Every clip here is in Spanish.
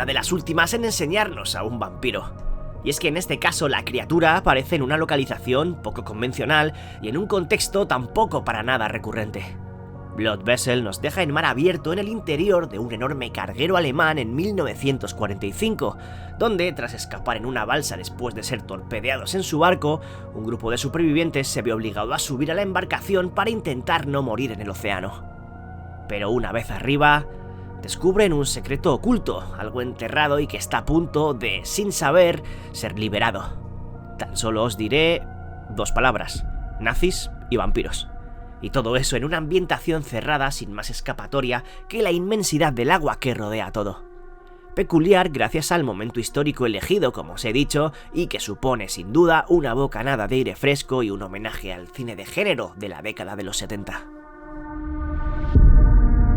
una de las últimas en enseñarnos a un vampiro. Y es que en este caso la criatura aparece en una localización poco convencional y en un contexto tampoco para nada recurrente. Blood Vessel nos deja en mar abierto en el interior de un enorme carguero alemán en 1945, donde, tras escapar en una balsa después de ser torpedeados en su barco, un grupo de supervivientes se ve obligado a subir a la embarcación para intentar no morir en el océano. Pero una vez arriba, descubren un secreto oculto, algo enterrado y que está a punto de, sin saber, ser liberado. Tan solo os diré 2 palabras: nazis y vampiros. Y todo eso en una ambientación cerrada sin más escapatoria que la inmensidad del agua que rodea todo. Peculiar gracias al momento histórico elegido, como os he dicho, y que supone sin duda una bocanada de aire fresco y un homenaje al cine de género de la década de los 70.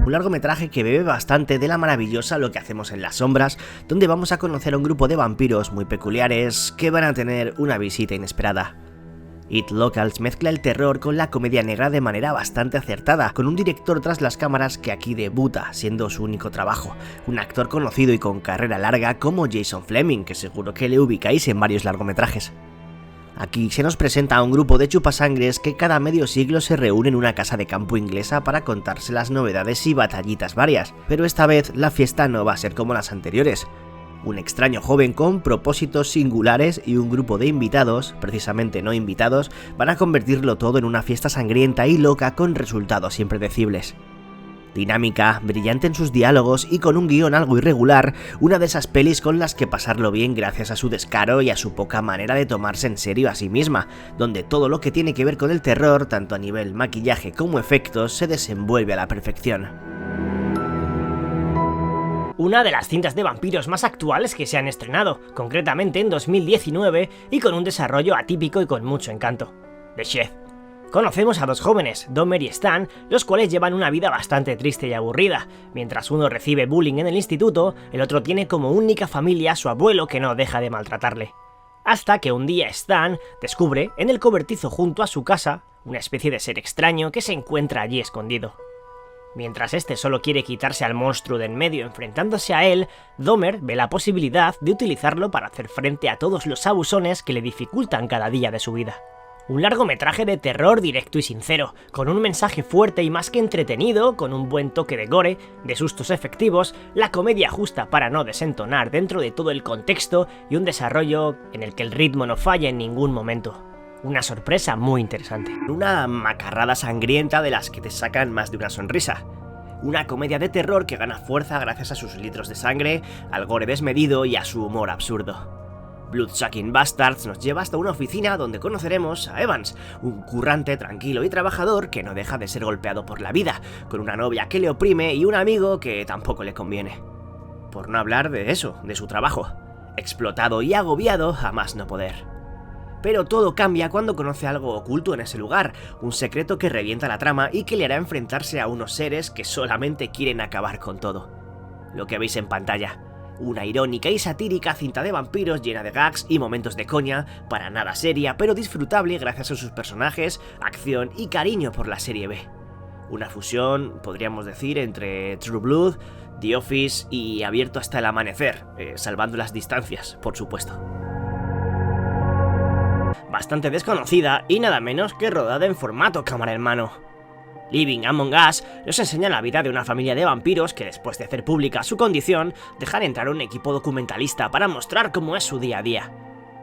Un largometraje que bebe bastante de la maravillosa Lo que hacemos en las sombras, donde vamos a conocer a un grupo de vampiros muy peculiares que van a tener una visita inesperada. It Locals mezcla el terror con la comedia negra de manera bastante acertada, con un director tras las cámaras que aquí debuta, siendo su único trabajo, un actor conocido y con carrera larga como Jason Flemyng, que seguro que le ubicáis en varios largometrajes. Aquí se nos presenta a un grupo de chupasangres que cada medio siglo se reúne en una casa de campo inglesa para contarse las novedades y batallitas varias, pero esta vez la fiesta no va a ser como las anteriores. Un extraño joven con propósitos singulares y un grupo de invitados, precisamente no invitados, van a convertirlo todo en una fiesta sangrienta y loca con resultados impredecibles. Dinámica, brillante en sus diálogos y con un guión algo irregular, una de esas pelis con las que pasarlo bien gracias a su descaro y a su poca manera de tomarse en serio a sí misma, donde todo lo que tiene que ver con el terror, tanto a nivel maquillaje como efectos, se desenvuelve a la perfección. Una de las cintas de vampiros más actuales que se han estrenado, concretamente en 2019 y con un desarrollo atípico y con mucho encanto. The Shed. Conocemos a 2 jóvenes, Dahmer y Stan, los cuales llevan una vida bastante triste y aburrida. Mientras uno recibe bullying en el instituto, el otro tiene como única familia a su abuelo que no deja de maltratarle. Hasta que un día Stan descubre, en el cobertizo junto a su casa, una especie de ser extraño que se encuentra allí escondido. Mientras este solo quiere quitarse al monstruo de en medio enfrentándose a él, Dahmer ve la posibilidad de utilizarlo para hacer frente a todos los abusones que le dificultan cada día de su vida. Un largometraje de terror directo y sincero, con un mensaje fuerte y más que entretenido, con un buen toque de gore, de sustos efectivos, la comedia justa para no desentonar dentro de todo el contexto y un desarrollo en el que el ritmo no falla en ningún momento. Una sorpresa muy interesante. Una macarrada sangrienta de las que te sacan más de una sonrisa. Una comedia de terror que gana fuerza gracias a sus litros de sangre, al gore desmedido y a su humor absurdo. Bloodsucking Bastards nos lleva hasta una oficina donde conoceremos a Evans, un currante tranquilo y trabajador que no deja de ser golpeado por la vida, con una novia que le oprime y un amigo que tampoco le conviene. Por no hablar de eso, de su trabajo. Explotado y agobiado a más no poder. Pero todo cambia cuando conoce algo oculto en ese lugar, un secreto que revienta la trama y que le hará enfrentarse a unos seres que solamente quieren acabar con todo. Lo que veis en pantalla, una irónica y satírica cinta de vampiros llena de gags y momentos de coña, para nada seria pero disfrutable gracias a sus personajes, acción y cariño por la serie B. Una fusión, podríamos decir, entre True Blood, The Office y Abierto hasta el amanecer, salvando las distancias, por supuesto. Bastante desconocida y nada menos que rodada en formato cámara en mano. Living Among Us nos enseña la vida de una familia de vampiros que, después de hacer pública su condición, dejan entrar a un equipo documentalista para mostrar cómo es su día a día.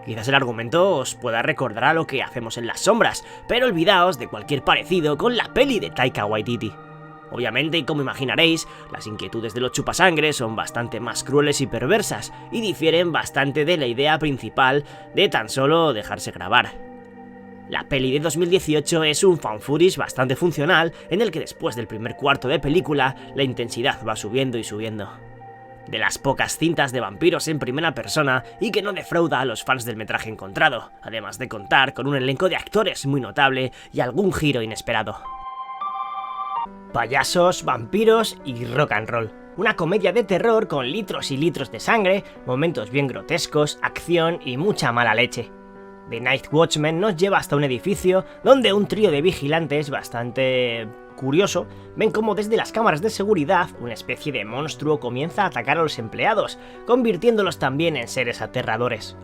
Quizás el argumento os pueda recordar a Lo que hacemos en las sombras, pero olvidaos de cualquier parecido con la peli de Taika Waititi. Obviamente, y como imaginaréis, las inquietudes de los chupasangres son bastante más crueles y perversas, y difieren bastante de la idea principal de tan solo dejarse grabar. La peli de 2018 es un fanfurish bastante funcional, en el que después del primer cuarto de película, la intensidad va subiendo y subiendo. De las pocas cintas de vampiros en primera persona, y que no defrauda a los fans del metraje encontrado, además de contar con un elenco de actores muy notable y algún giro inesperado. Payasos, vampiros y rock and roll. Una comedia de terror con litros y litros de sangre, momentos bien grotescos, acción y mucha mala leche. The Night Watchman nos lleva hasta un edificio donde un trío de vigilantes bastante curioso ven cómo desde las cámaras de seguridad una especie de monstruo comienza a atacar a los empleados, convirtiéndolos también en seres aterradores.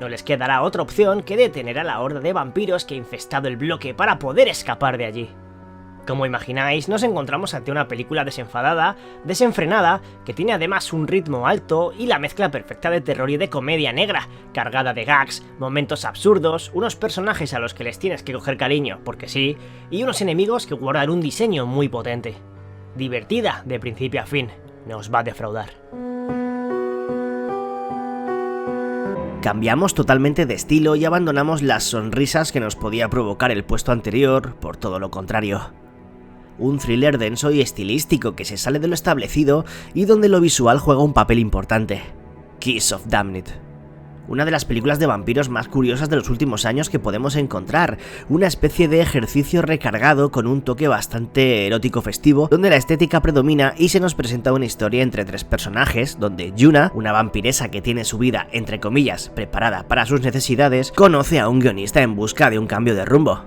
No les quedará otra opción que detener a la horda de vampiros que ha infestado el bloque para poder escapar de allí. Como imagináis, nos encontramos ante una película desenfadada, desenfrenada, que tiene además un ritmo alto y la mezcla perfecta de terror y de comedia negra, cargada de gags, momentos absurdos, unos personajes a los que les tienes que coger cariño, porque sí, y unos enemigos que guardan un diseño muy potente. Divertida de principio a fin, no os va a defraudar. Cambiamos totalmente de estilo y abandonamos las sonrisas que nos podía provocar el puesto anterior por todo lo contrario. Un thriller denso y estilístico que se sale de lo establecido y donde lo visual juega un papel importante. Kiss of Damned. Una de las películas de vampiros más curiosas de los últimos años que podemos encontrar, una especie de ejercicio recargado con un toque bastante erótico festivo, donde la estética predomina y se nos presenta una historia entre tres personajes, donde Yuna, una vampiresa que tiene su vida, entre comillas, preparada para sus necesidades, conoce a un guionista en busca de un cambio de rumbo.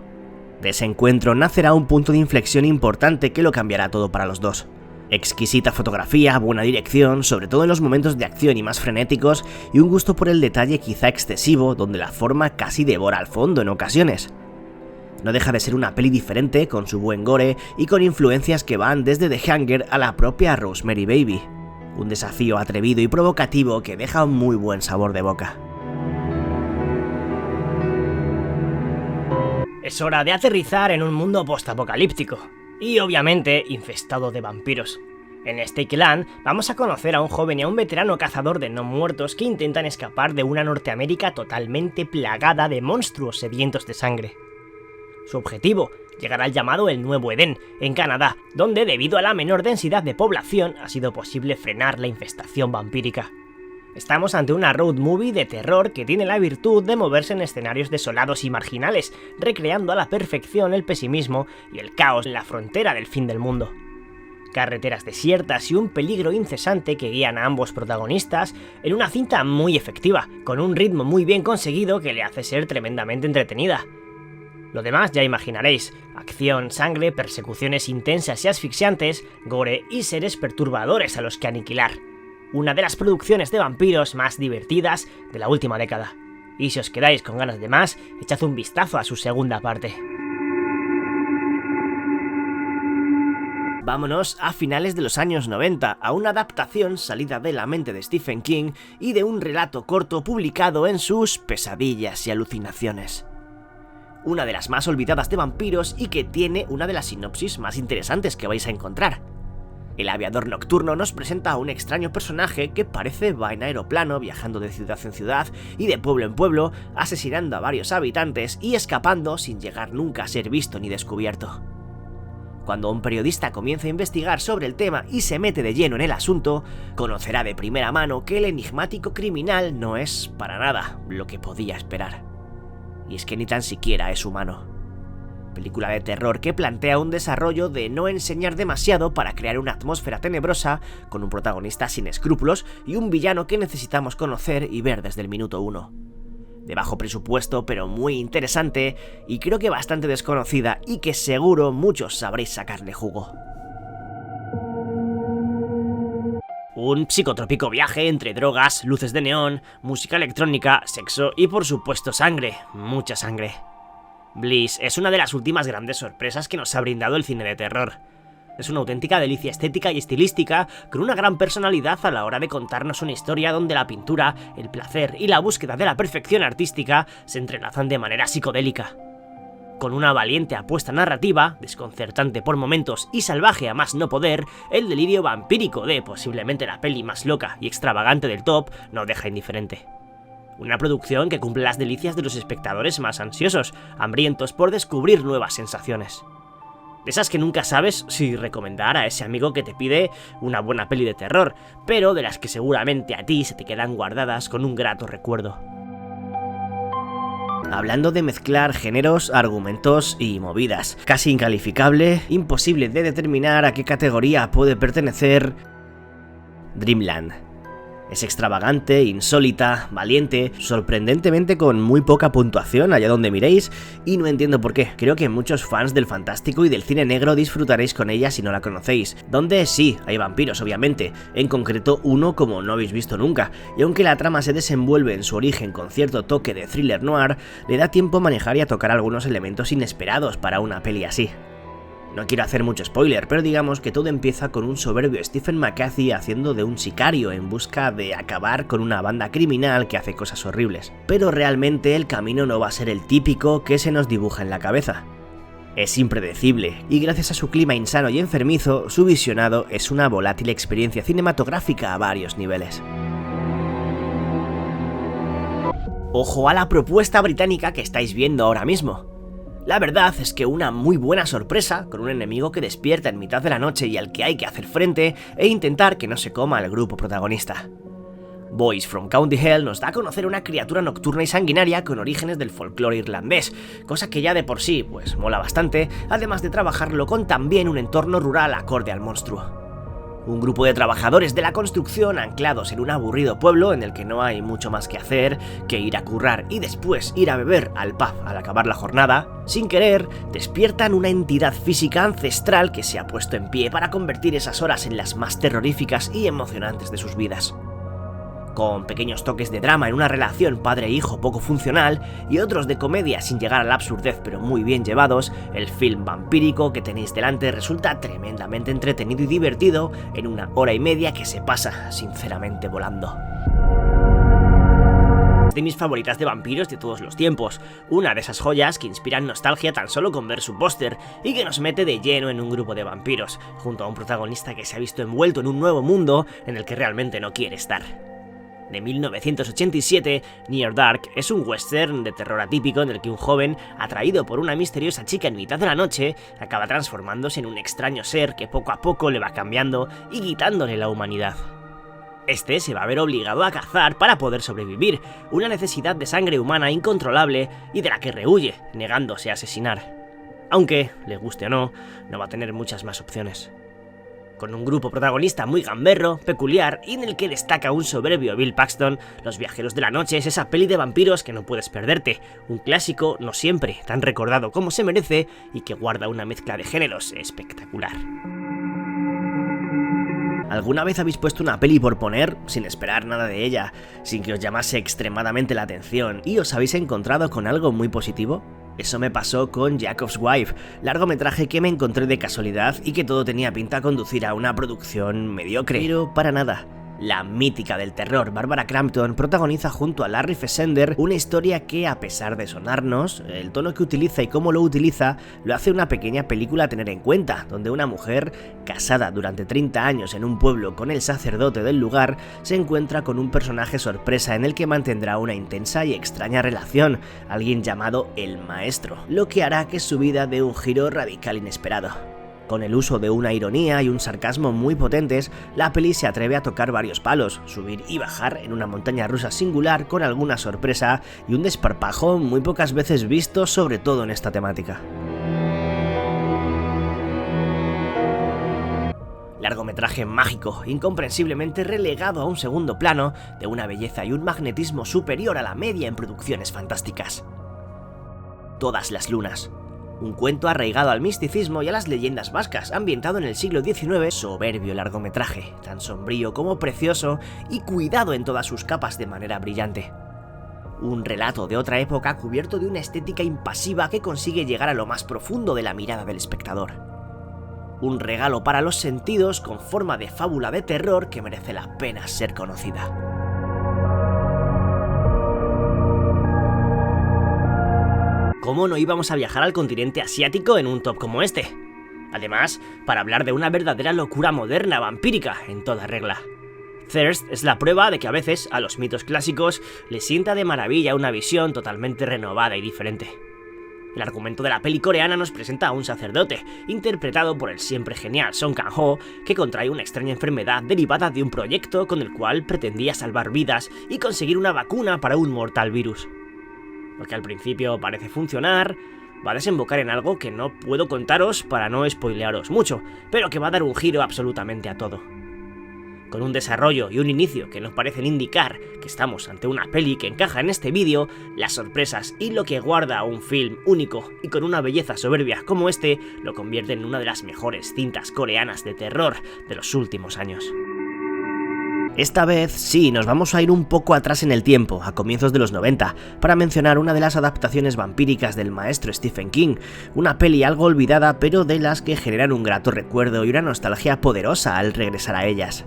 De ese encuentro nacerá un punto de inflexión importante que lo cambiará todo para los dos. Exquisita fotografía, buena dirección, sobre todo en los momentos de acción y más frenéticos, y un gusto por el detalle quizá excesivo, donde la forma casi devora al fondo en ocasiones. No deja de ser una peli diferente, con su buen gore y con influencias que van desde The Hunger a la propia Rosemary Baby. Un desafío atrevido y provocativo que deja un muy buen sabor de boca. Es hora de aterrizar en un mundo postapocalíptico, y obviamente infestado de vampiros. En Stake Land vamos a conocer a un joven y a un veterano cazador de no muertos que intentan escapar de una Norteamérica totalmente plagada de monstruos sedientos de sangre. Su objetivo, llegar al llamado el Nuevo Edén, en Canadá, donde debido a la menor densidad de población ha sido posible frenar la infestación vampírica. Estamos ante una road movie de terror que tiene la virtud de moverse en escenarios desolados y marginales, recreando a la perfección el pesimismo y el caos en la frontera del fin del mundo. Carreteras desiertas y un peligro incesante que guían a ambos protagonistas en una cinta muy efectiva, con un ritmo muy bien conseguido que le hace ser tremendamente entretenida. Lo demás ya imaginaréis: acción, sangre, persecuciones intensas y asfixiantes, gore y seres perturbadores a los que aniquilar. Una de las producciones de vampiros más divertidas de la última década. Y si os quedáis con ganas de más, echad un vistazo a su segunda parte. Vámonos a finales de los años 90, a una adaptación salida de la mente de Stephen King y de un relato corto publicado en sus Pesadillas y Alucinaciones. Una de las más olvidadas de vampiros y que tiene una de las sinopsis más interesantes que vais a encontrar. El aviador nocturno nos presenta a un extraño personaje que parece va en aeroplano viajando de ciudad en ciudad y de pueblo en pueblo, asesinando a varios habitantes y escapando sin llegar nunca a ser visto ni descubierto. Cuando un periodista comienza a investigar sobre el tema y se mete de lleno en el asunto, conocerá de primera mano que el enigmático criminal no es para nada lo que podía esperar. Y es que ni tan siquiera es humano. Película de terror que plantea un desarrollo de no enseñar demasiado para crear una atmósfera tenebrosa, con un protagonista sin escrúpulos y un villano que necesitamos conocer y ver desde el minuto 1. De bajo presupuesto, pero muy interesante, y creo que bastante desconocida y que seguro muchos sabréis sacarle jugo. Un psicotrópico viaje entre drogas, luces de neón, música electrónica, sexo y por supuesto sangre, mucha sangre. Bliss es una de las últimas grandes sorpresas que nos ha brindado el cine de terror. Es una auténtica delicia estética y estilística, con una gran personalidad a la hora de contarnos una historia donde la pintura, el placer y la búsqueda de la perfección artística se entrelazan de manera psicodélica. Con una valiente apuesta narrativa, desconcertante por momentos y salvaje a más no poder, el delirio vampírico de posiblemente la peli más loca y extravagante del top no deja indiferente. Una producción que cumple las delicias de los espectadores más ansiosos, hambrientos por descubrir nuevas sensaciones. De esas que nunca sabes si recomendar a ese amigo que te pide una buena peli de terror, pero de las que seguramente a ti se te quedan guardadas con un grato recuerdo. Hablando de mezclar géneros, argumentos y movidas, casi incalificable, imposible de determinar a qué categoría puede pertenecer Dreamland. Es extravagante, insólita, valiente, sorprendentemente con muy poca puntuación allá donde miréis, y no entiendo por qué. Creo que muchos fans del fantástico y del cine negro disfrutaréis con ella si no la conocéis, donde sí, hay vampiros obviamente, en concreto uno como no habéis visto nunca, y aunque la trama se desenvuelve en su origen con cierto toque de thriller noir, le da tiempo a manejar y a tocar algunos elementos inesperados para una peli así. No quiero hacer mucho spoiler, pero digamos que todo empieza con un soberbio Stephen McCarthy haciendo de un sicario en busca de acabar con una banda criminal que hace cosas horribles. Pero realmente el camino no va a ser el típico que se nos dibuja en la cabeza. Es impredecible, y gracias a su clima insano y enfermizo, su visionado es una volátil experiencia cinematográfica a varios niveles. Ojo a la propuesta británica que estáis viendo ahora mismo. La verdad es que una muy buena sorpresa, con un enemigo que despierta en mitad de la noche y al que hay que hacer frente e intentar que no se coma al grupo protagonista. Boys from County Hell nos da a conocer una criatura nocturna y sanguinaria con orígenes del folclore irlandés, cosa que ya de por sí pues mola bastante, además de trabajarlo con también un entorno rural acorde al monstruo. Un grupo de trabajadores de la construcción anclados en un aburrido pueblo en el que no hay mucho más que hacer que ir a currar y después ir a beber al pub al acabar la jornada, sin querer, despiertan una entidad física ancestral que se ha puesto en pie para convertir esas horas en las más terroríficas y emocionantes de sus vidas. Con pequeños toques de drama en una relación padre-hijo poco funcional y otros de comedia sin llegar a la absurdez pero muy bien llevados, el film vampírico que tenéis delante resulta tremendamente entretenido y divertido en una hora y media que se pasa sinceramente volando. De mis favoritas de vampiros de todos los tiempos, una de esas joyas que inspiran nostalgia tan solo con ver su póster y que nos mete de lleno en un grupo de vampiros, junto a un protagonista que se ha visto envuelto en un nuevo mundo en el que realmente no quiere estar. De 1987, Near Dark es un western de terror atípico en el que un joven, atraído por una misteriosa chica en mitad de la noche, acaba transformándose en un extraño ser que poco a poco le va cambiando y quitándole la humanidad. Este se va a ver obligado a cazar para poder sobrevivir, una necesidad de sangre humana incontrolable y de la que rehuye, negándose a asesinar. Aunque, le guste o no, no va a tener muchas más opciones. Con un grupo protagonista muy gamberro, peculiar y en el que destaca un soberbio Bill Paxton, Los Viajeros de la Noche es esa peli de vampiros que no puedes perderte, un clásico no siempre tan recordado como se merece y que guarda una mezcla de géneros espectacular. ¿Alguna vez habéis puesto una peli por poner, sin esperar nada de ella, sin que os llamase extremadamente la atención y os habéis encontrado con algo muy positivo? Eso me pasó con Jacob's Wife, largometraje que me encontré de casualidad y que todo tenía pinta a conducir a una producción mediocre, pero para nada. La mítica del terror Barbara Crampton protagoniza junto a Larry Fessenden una historia que, a pesar de sonarnos, el tono que utiliza y cómo lo utiliza, lo hace una pequeña película a tener en cuenta, donde una mujer, casada durante 30 años en un pueblo con el sacerdote del lugar, se encuentra con un personaje sorpresa en el que mantendrá una intensa y extraña relación, alguien llamado el Maestro, lo que hará que su vida dé un giro radical inesperado. Con el uso de una ironía y un sarcasmo muy potentes, la peli se atreve a tocar varios palos, subir y bajar en una montaña rusa singular con alguna sorpresa y un desparpajo muy pocas veces visto, sobre todo en esta temática. Largometraje mágico, incomprensiblemente relegado a un segundo plano, de una belleza y un magnetismo superior a la media en producciones fantásticas. Todas las lunas. Un cuento arraigado al misticismo y a las leyendas vascas, ambientado en el siglo XIX, soberbio largometraje, tan sombrío como precioso y cuidado en todas sus capas de manera brillante. Un relato de otra época cubierto de una estética impasiva que consigue llegar a lo más profundo de la mirada del espectador. Un regalo para los sentidos con forma de fábula de terror que merece la pena ser conocida. ¿Cómo no íbamos a viajar al continente asiático en un top como este? Además, para hablar de una verdadera locura moderna vampírica en toda regla. Thirst es la prueba de que a veces a los mitos clásicos les sienta de maravilla una visión totalmente renovada y diferente. El argumento de la peli coreana nos presenta a un sacerdote, interpretado por el siempre genial Song Kang-ho, que contrae una extraña enfermedad derivada de un proyecto con el cual pretendía salvar vidas y conseguir una vacuna para un mortal virus. Lo que al principio parece funcionar, va a desembocar en algo que no puedo contaros para no spoilearos mucho, pero que va a dar un giro absolutamente a todo. Con un desarrollo y un inicio que nos parecen indicar que estamos ante una peli que encaja en este vídeo, las sorpresas y lo que guarda un film único y con una belleza soberbia como este lo convierte en una de las mejores cintas coreanas de terror de los últimos años. Esta vez sí, nos vamos a ir un poco atrás en el tiempo, a comienzos de los 90, para mencionar una de las adaptaciones vampíricas del maestro Stephen King, una peli algo olvidada pero de las que generan un grato recuerdo y una nostalgia poderosa al regresar a ellas.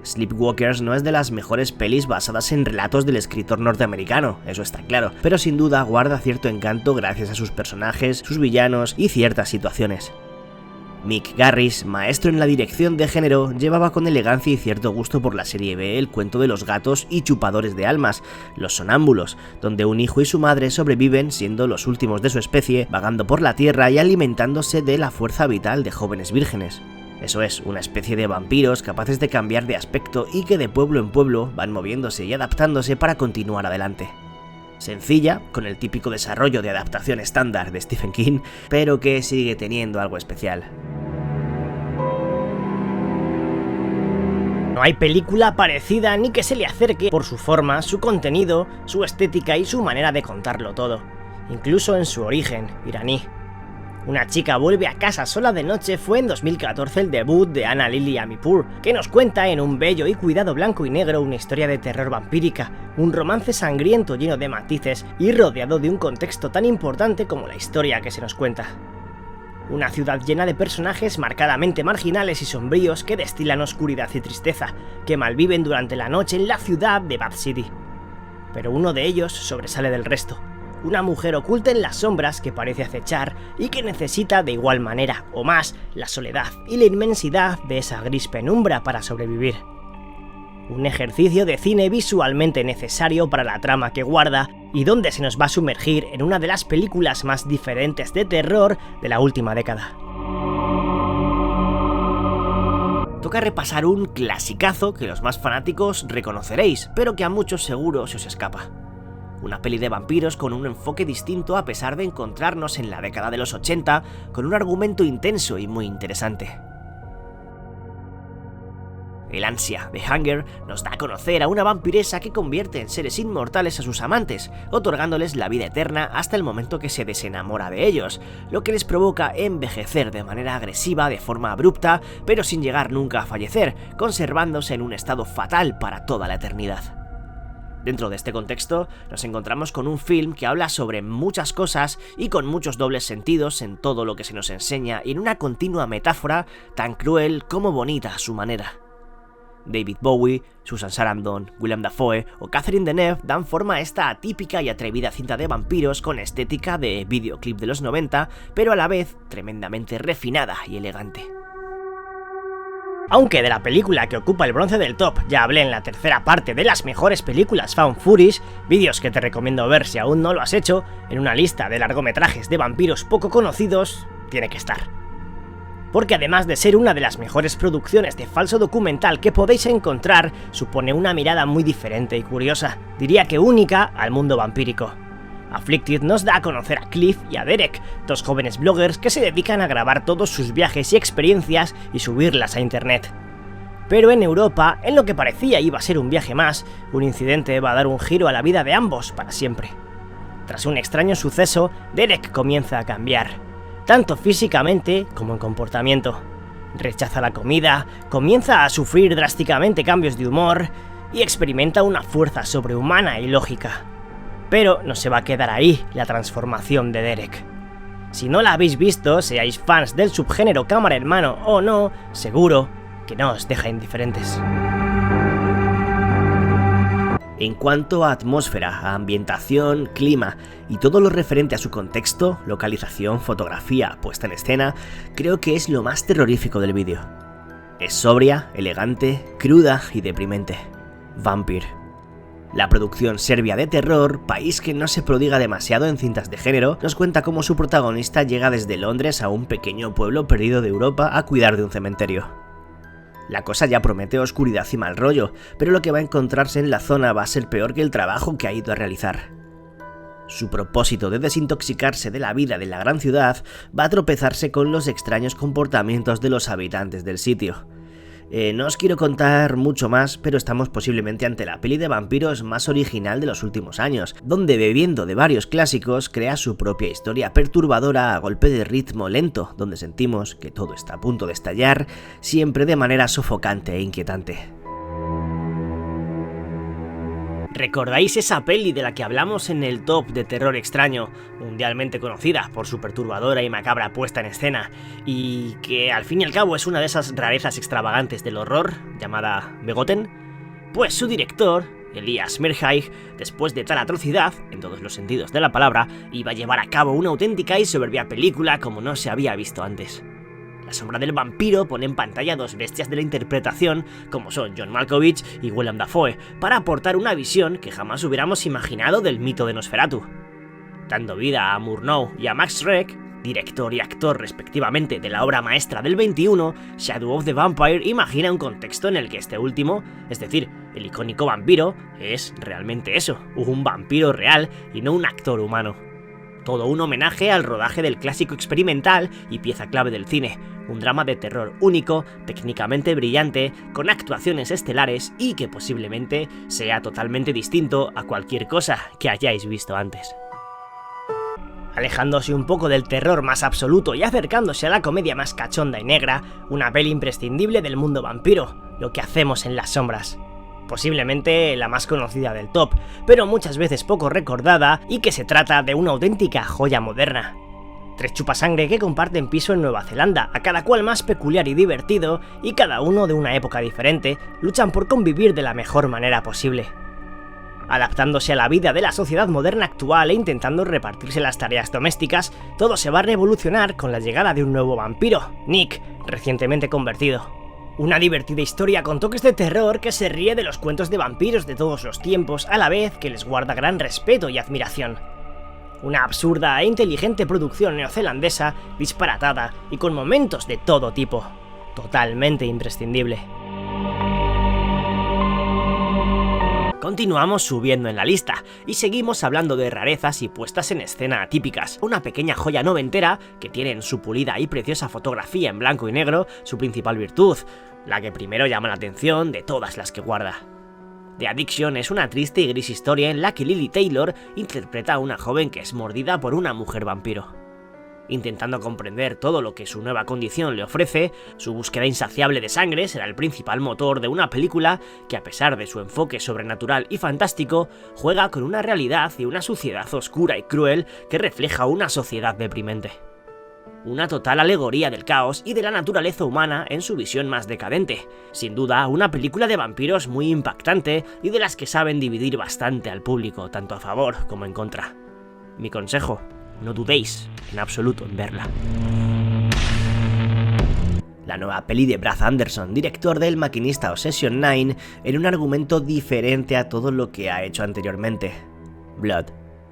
Sleepwalkers no es de las mejores pelis basadas en relatos del escritor norteamericano, eso está claro, pero sin duda guarda cierto encanto gracias a sus personajes, sus villanos y ciertas situaciones. Mick Garris, maestro en la dirección de género, llevaba con elegancia y cierto gusto por la serie B el cuento de los gatos y chupadores de almas, los sonámbulos, donde un hijo y su madre sobreviven siendo los últimos de su especie, vagando por la tierra y alimentándose de la fuerza vital de jóvenes vírgenes. Eso es, una especie de vampiros capaces de cambiar de aspecto y que de pueblo en pueblo van moviéndose y adaptándose para continuar adelante. Sencilla, con el típico desarrollo de adaptación estándar de Stephen King, pero que sigue teniendo algo especial. No hay película parecida ni que se le acerque por su forma, su contenido, su estética y su manera de contarlo todo, incluso en su origen, iraní. Una chica vuelve a casa sola de noche fue en 2014 el debut de Anna Lily Amipur, que nos cuenta en un bello y cuidado blanco y negro una historia de terror vampírica, un romance sangriento lleno de matices y rodeado de un contexto tan importante como la historia que se nos cuenta. Una ciudad llena de personajes marcadamente marginales y sombríos que destilan oscuridad y tristeza, que malviven durante la noche en la ciudad de Bath City. Pero uno de ellos sobresale del resto. Una mujer oculta en las sombras que parece acechar y que necesita de igual manera o más la soledad y la inmensidad de esa gris penumbra para sobrevivir. Un ejercicio de cine visualmente necesario para la trama que guarda y donde se nos va a sumergir en una de las películas más diferentes de terror de la última década. Toca repasar un clasicazo que los más fanáticos reconoceréis, pero que a muchos seguro se os escapa. Una peli de vampiros con un enfoque distinto a pesar de encontrarnos en la década de los 80 con un argumento intenso y muy interesante. El ansia de Hunger nos da a conocer a una vampiresa que convierte en seres inmortales a sus amantes, otorgándoles la vida eterna hasta el momento que se desenamora de ellos, lo que les provoca envejecer de manera agresiva de forma abrupta, pero sin llegar nunca a fallecer, conservándose en un estado fatal para toda la eternidad. Dentro de este contexto, nos encontramos con un film que habla sobre muchas cosas y con muchos dobles sentidos en todo lo que se nos enseña y en una continua metáfora tan cruel como bonita a su manera. David Bowie, Susan Sarandon, Willem Dafoe o Catherine Deneuve dan forma a esta atípica y atrevida cinta de vampiros con estética de videoclip de los 90, pero a la vez tremendamente refinada y elegante. Aunque de la película que ocupa el bronce del top ya hablé en la tercera parte de las mejores películas found footage, vídeos que te recomiendo ver si aún no lo has hecho, en una lista de largometrajes de vampiros poco conocidos, tiene que estar. Porque además de ser una de las mejores producciones de falso documental que podéis encontrar, supone una mirada muy diferente y curiosa, diría que única, al mundo vampírico. Afflicted nos da a conocer a Cliff y a Derek, dos jóvenes bloggers que se dedican a grabar todos sus viajes y experiencias y subirlas a internet. Pero en Europa, en lo que parecía iba a ser un viaje más, un incidente va a dar un giro a la vida de ambos para siempre. Tras un extraño suceso, Derek comienza a cambiar, tanto físicamente como en comportamiento. Rechaza la comida, comienza a sufrir drásticamente cambios de humor y experimenta una fuerza sobrehumana y lógica. Pero no se va a quedar ahí la transformación de Derek. Si no la habéis visto, seáis fans del subgénero cámara hermano o no, seguro que no os deja indiferentes. En cuanto a atmósfera, a ambientación, clima y todo lo referente a su contexto, localización, fotografía, puesta en escena, creo que es lo más terrorífico del vídeo. Es sobria, elegante, cruda y deprimente. Vampir. La producción serbia de terror, país que no se prodiga demasiado en cintas de género, nos cuenta cómo su protagonista llega desde Londres a un pequeño pueblo perdido de Europa a cuidar de un cementerio. La cosa ya promete oscuridad y mal rollo, pero lo que va a encontrarse en la zona va a ser peor que el trabajo que ha ido a realizar. Su propósito de desintoxicarse de la vida de la gran ciudad va a tropezarse con los extraños comportamientos de los habitantes del sitio. No os quiero contar mucho más, pero estamos posiblemente ante la peli de vampiros más original de los últimos años, donde bebiendo de varios clásicos crea su propia historia perturbadora a golpe de ritmo lento, donde sentimos que todo está a punto de estallar, siempre de manera sofocante e inquietante. ¿Recordáis esa peli de la que hablamos en el top de terror extraño, mundialmente conocida por su perturbadora y macabra puesta en escena, y que al fin y al cabo es una de esas rarezas extravagantes del horror, llamada Begotten? Pues su director, Elias Merhaig, después de tal atrocidad, en todos los sentidos de la palabra, iba a llevar a cabo una auténtica y soberbia película como no se había visto antes. La sombra del vampiro pone en pantalla a dos bestias de la interpretación, como son John Malkovich y Willem Dafoe, para aportar una visión que jamás hubiéramos imaginado del mito de Nosferatu. Dando vida a Murnau y a Max Schreck, director y actor respectivamente de la obra maestra del 21, Shadow of the Vampire imagina un contexto en el que este último, es decir, el icónico vampiro, es realmente eso, un vampiro real y no un actor humano. Todo un homenaje al rodaje del clásico experimental y pieza clave del cine, un drama de terror único, técnicamente brillante, con actuaciones estelares y que posiblemente sea totalmente distinto a cualquier cosa que hayáis visto antes. Alejándose un poco del terror más absoluto y acercándose a la comedia más cachonda y negra, una peli imprescindible del mundo vampiro, Lo que hacemos en las sombras. Posiblemente la más conocida del top, pero muchas veces poco recordada y que se trata de una auténtica joya moderna. Tres chupasangre que comparten piso en Nueva Zelanda, a cada cual más peculiar y divertido, y cada uno de una época diferente, luchan por convivir de la mejor manera posible. Adaptándose a la vida de la sociedad moderna actual e intentando repartirse las tareas domésticas, todo se va a revolucionar con la llegada de un nuevo vampiro, Nick, recientemente convertido. Una divertida historia con toques de terror que se ríe de los cuentos de vampiros de todos los tiempos, a la vez que les guarda gran respeto y admiración. Una absurda e inteligente producción neozelandesa, disparatada y con momentos de todo tipo. Totalmente imprescindible. Continuamos subiendo en la lista y seguimos hablando de rarezas y puestas en escena atípicas, una pequeña joya noventera que tiene en su pulida y preciosa fotografía en blanco y negro su principal virtud, la que primero llama la atención de todas las que guarda. The Addiction es una triste y gris historia en la que Lily Taylor interpreta a una joven que es mordida por una mujer vampiro. Intentando comprender todo lo que su nueva condición le ofrece, su búsqueda insaciable de sangre será el principal motor de una película que, a pesar de su enfoque sobrenatural y fantástico, juega con una realidad y una sociedad oscura y cruel que refleja una sociedad deprimente. Una total alegoría del caos y de la naturaleza humana en su visión más decadente. Sin duda, una película de vampiros muy impactante y de las que saben dividir bastante al público, tanto a favor como en contra. Mi consejo: no dudéis en absoluto en verla. La nueva peli de Brad Anderson, director del Maquinista o Session 9, en un argumento diferente a todo lo que ha hecho anteriormente. Blood.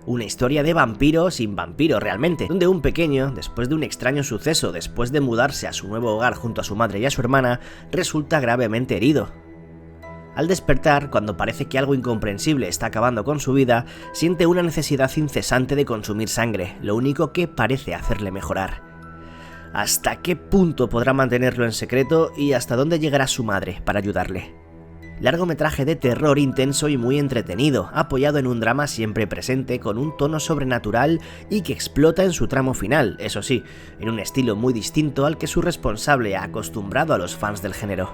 Una historia de vampiro sin vampiro realmente, donde un pequeño, después de un extraño suceso, después de mudarse a su nuevo hogar junto a su madre y a su hermana, resulta gravemente herido. Al despertar, cuando parece que algo incomprensible está acabando con su vida, siente una necesidad incesante de consumir sangre, lo único que parece hacerle mejorar. ¿Hasta qué punto podrá mantenerlo en secreto y hasta dónde llegará su madre para ayudarle? Largometraje de terror intenso y muy entretenido, apoyado en un drama siempre presente con un tono sobrenatural y que explota en su tramo final, eso sí, en un estilo muy distinto al que su responsable ha acostumbrado a los fans del género.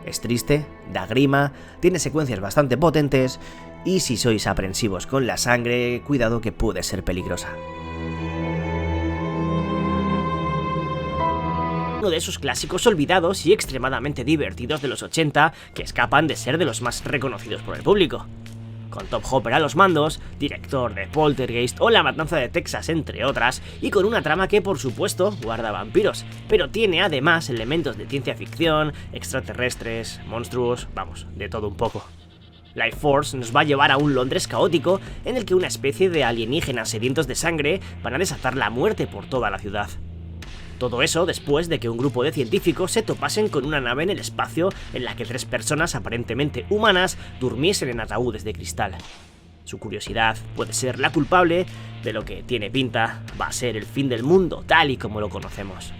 Es triste, da grima, tiene secuencias bastante potentes y si sois aprensivos con la sangre, cuidado que puede ser peligrosa. Uno de esos clásicos olvidados y extremadamente divertidos de los 80 que escapan de ser de los más reconocidos por el público. Con Top Hopper a los mandos, director de Poltergeist o La Matanza de Texas entre otras, y con una trama que por supuesto guarda vampiros, pero tiene además elementos de ciencia ficción, extraterrestres, monstruos, vamos, de todo un poco. Life Force nos va a llevar a un Londres caótico en el que una especie de alienígenas sedientos de sangre van a desatar la muerte por toda la ciudad. Todo eso después de que un grupo de científicos se topasen con una nave en el espacio en la que 3 personas aparentemente humanas durmiesen en ataúdes de cristal. Su curiosidad puede ser la culpable de lo que tiene pinta va a ser el fin del mundo tal y como lo conocemos.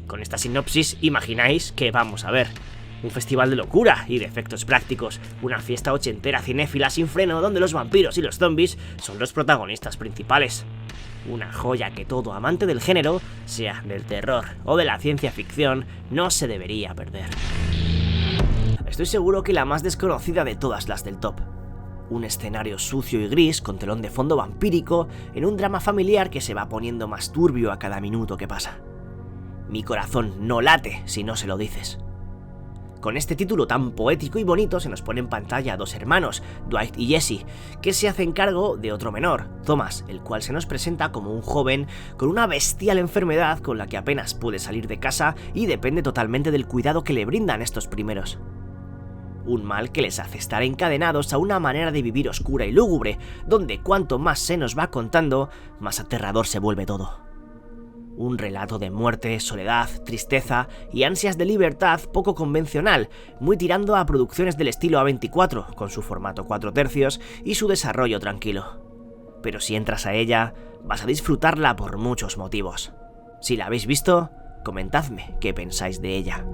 Con esta sinopsis imagináis que vamos a ver un festival de locura y de efectos prácticos, una fiesta ochentera cinéfila sin freno donde los vampiros y los zombies son los protagonistas principales. Una joya que todo amante del género, sea del terror o de la ciencia ficción, no se debería perder. Estoy seguro que la más desconocida de todas las del top. Un escenario sucio y gris con telón de fondo vampírico en un drama familiar que se va poniendo más turbio a cada minuto que pasa. Mi corazón no late si no se lo dices. Con este título tan poético y bonito se nos pone en pantalla a dos hermanos, Dwight y Jesse, que se hacen cargo de otro menor, Thomas, el cual se nos presenta como un joven con una bestial enfermedad con la que apenas puede salir de casa y depende totalmente del cuidado que le brindan estos primeros. Un mal que les hace estar encadenados a una manera de vivir oscura y lúgubre, donde cuanto más se nos va contando, más aterrador se vuelve todo. Un relato de muerte, soledad, tristeza y ansias de libertad poco convencional, muy tirando a producciones del estilo A24, con su formato 4/3 y su desarrollo tranquilo. Pero si entras a ella, vas a disfrutarla por muchos motivos. Si la habéis visto, comentadme qué pensáis de ella.